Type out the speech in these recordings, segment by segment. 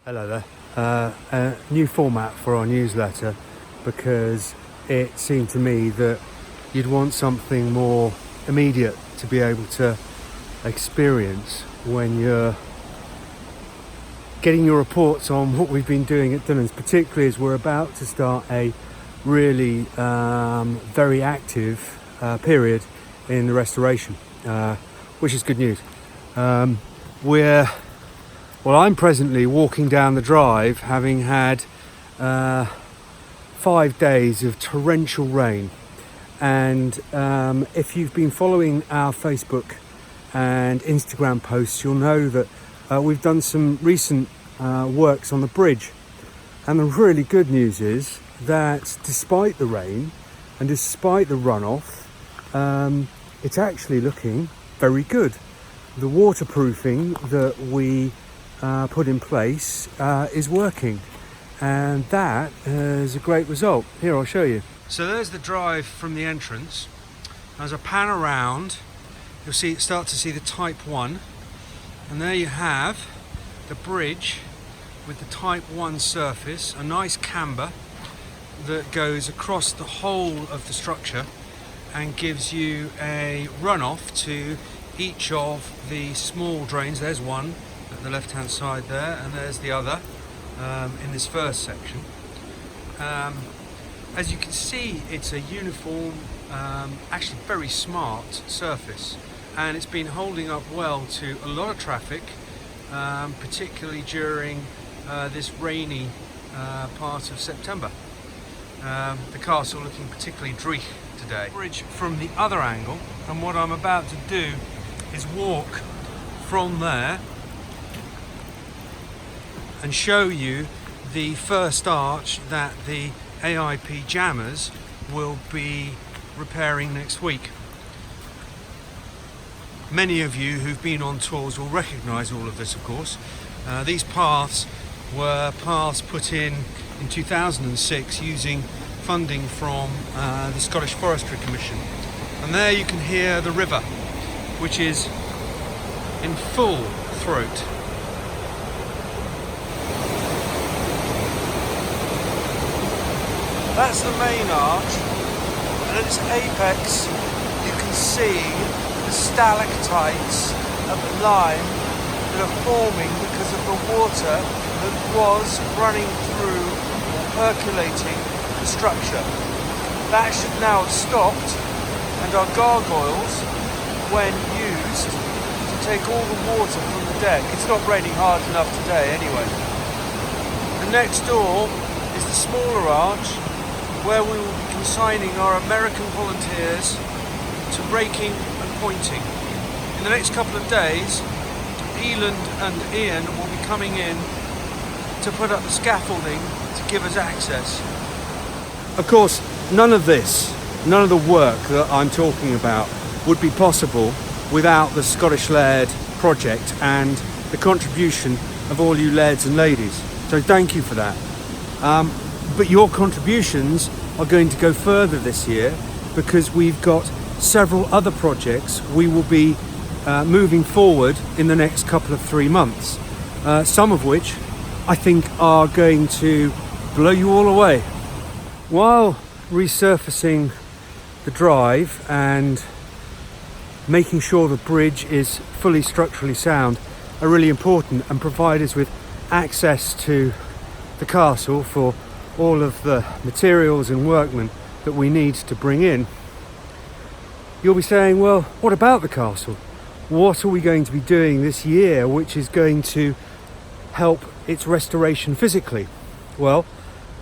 Hello there. A new format for our newsletter because it seemed to me that you'd want something more immediate to be able to experience when you're getting your reports on what we've been doing at Dunans, particularly as we're about to start a really very active period in the restoration, which is good news. I'm presently walking down the drive, having had 5 days of torrential rain. And if you've been following our Facebook and Instagram posts, you'll know that we've done some recent works on the bridge. And the really good news is that despite the rain and despite the runoff, it's actually looking very good. The waterproofing that we put in place is working, and that is a great result. Here, I'll show you. So there's the drive from the entrance. As I pan around, you'll start to see the Type 1, and there you have the bridge with the Type 1 surface, a nice camber that goes across the whole of the structure and gives you a runoff to each of the small drains. There's one at the left hand side there, and there's the other in this first section. As you can see, it's a uniform, actually very smart surface, and it's been holding up well to a lot of traffic, particularly during this rainy part of September. The castle looking particularly dreich today. Bridge from the other angle, and what I'm about to do is walk from there and show you the first arch that the AIP jammers will be repairing next week. Many of you who've been on tours will recognise all of this, of course. These paths were paths put in 2006 using funding from the Scottish Forestry Commission. And there you can hear the river, which is in full throat. That's the main arch, and at its apex you can see the stalactites of lime that are forming because of the water that was running through or percolating the structure. That should now have stopped, and our gargoyles, when used to take all the water from the deck. It's not raining hard enough today anyway. And next door is the smaller arch, where we will be consigning our American volunteers to raking and pointing. In the next couple of days, Eland and Ian will be coming in to put up the scaffolding to give us access. Of course, none of the work that I'm talking about would be possible without the Scottish-led project and the contribution of all you lads and ladies. So thank you for that. But your contributions are going to go further this year, because we've got several other projects we will be moving forward in the next couple of 3 months, some of which I think are going to blow you all away. While resurfacing the drive and making sure the bridge is fully structurally sound are really important and provide us with access to the castle for all of the materials and workmen that we need to bring in, you'll be saying, well, what about the castle? What are we going to be doing this year which is going to help its restoration physically? Well,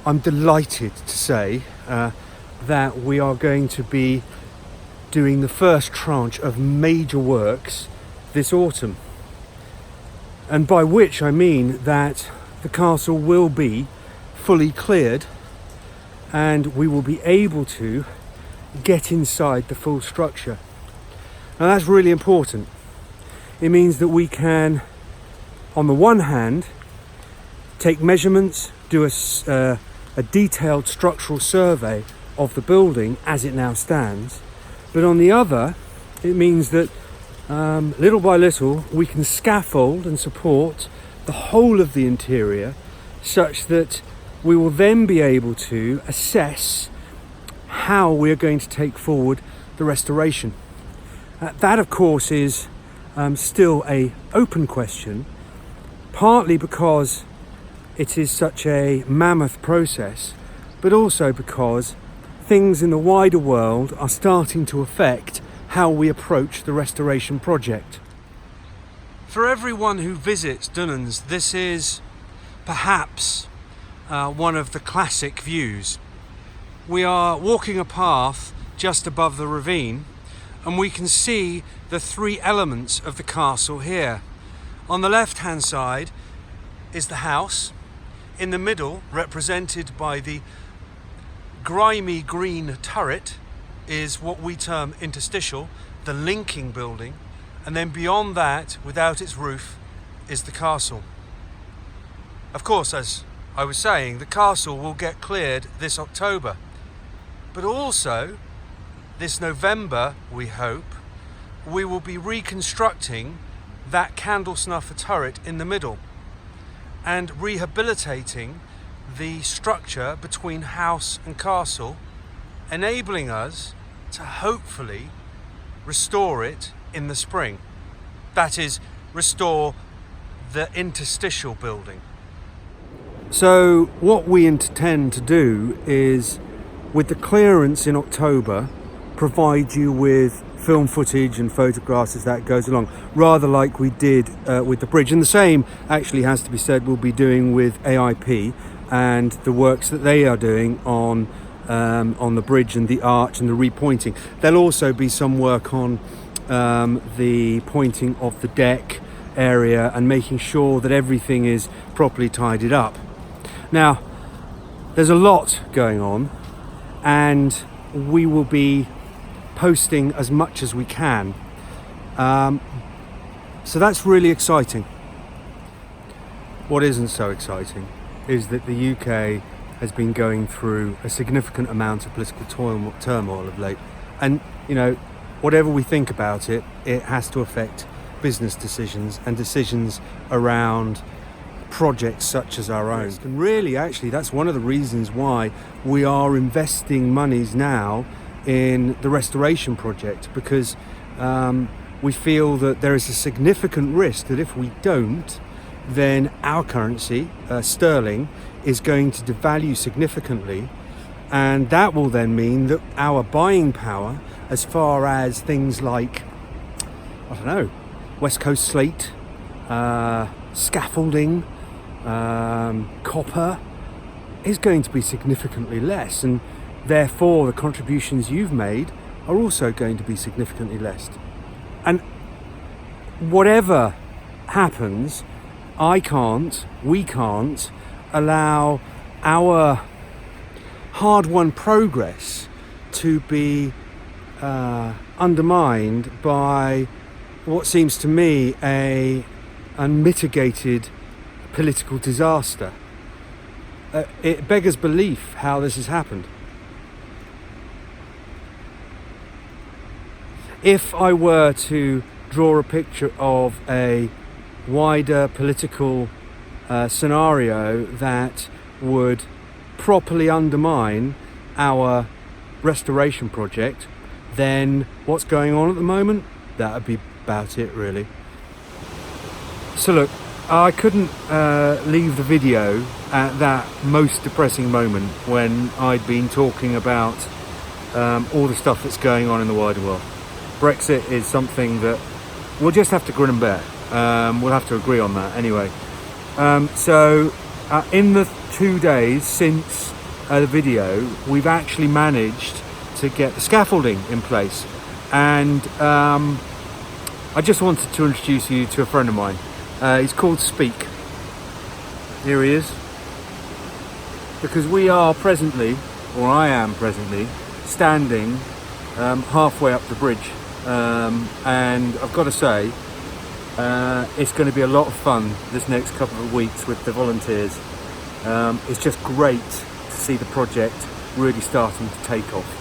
I'm delighted to say that we are going to be doing the first tranche of major works this autumn. And by which I mean that the castle will be fully cleared and we will be able to get inside the full structure. Now that's really important. It means that we can, on the one hand, take measurements, do a detailed structural survey of the building as it now stands, but on the other, it means that little by little we can scaffold and support the whole of the interior, such that we will then be able to assess how we're going to take forward the restoration. That of course is still a open question, partly because it is such a mammoth process, but also because things in the wider world are starting to affect how we approach the restoration project. For everyone who visits Dunans, this is perhaps one of the classic views. We are walking a path just above the ravine, and we can see the three elements of the castle here. On the left hand side is the house. In the middle, represented by the grimy green turret, is what we term interstitial, the linking building, and then beyond that, without its roof, is the castle. Of course, as I was saying, the castle will get cleared this October, but also this November, we hope, we will be reconstructing that candle snuffer turret in the middle and rehabilitating the structure between house and castle, enabling us to hopefully restore it in the spring. That is, restore the interstitial building. So what we intend to do is, with the clearance in October, provide you with film footage and photographs as that goes along, rather like we did with the bridge. And the same actually has to be said we'll be doing with AIP and the works that they are doing on the bridge and the arch and the repointing. There'll also be some work on the pointing of the deck area and making sure that everything is properly tidied up. Now, there's a lot going on, and we will be posting as much as we can. So that's really exciting. What isn't so exciting is that the UK has been going through a significant amount of political turmoil of late. And, you know, whatever we think about it, it has to affect business decisions and decisions around projects such as our own. And really, actually, that's one of the reasons why we are investing monies now in the restoration project, because we feel that there is a significant risk that if we don't, then our currency, sterling, is going to devalue significantly, and that will then mean that our buying power as far as things like, I don't know, West Coast slate, scaffolding, copper, is going to be significantly less, and therefore the contributions you've made are also going to be significantly less. And whatever happens, we can't allow our hard-won progress to be undermined by what seems to me an unmitigated political disaster. It beggars belief how this has happened. If I were to draw a picture of a wider political scenario that would properly undermine our restoration project, then what's going on at the moment, that would be about it, really. So look, I couldn't leave the video at that most depressing moment when I'd been talking about all the stuff that's going on in the wider world. Brexit is something that we'll just have to grin and bear. We'll have to agree on that anyway. So in the 2 days since the video, we've actually managed to get the scaffolding in place, and I just wanted to introduce you to a friend of mine. He's called Speak. Here he is. Because we are presently, or I am presently, standing halfway up the bridge, and I've got to say, it's going to be a lot of fun this next couple of weeks with the volunteers. It's just great to see the project really starting to take off.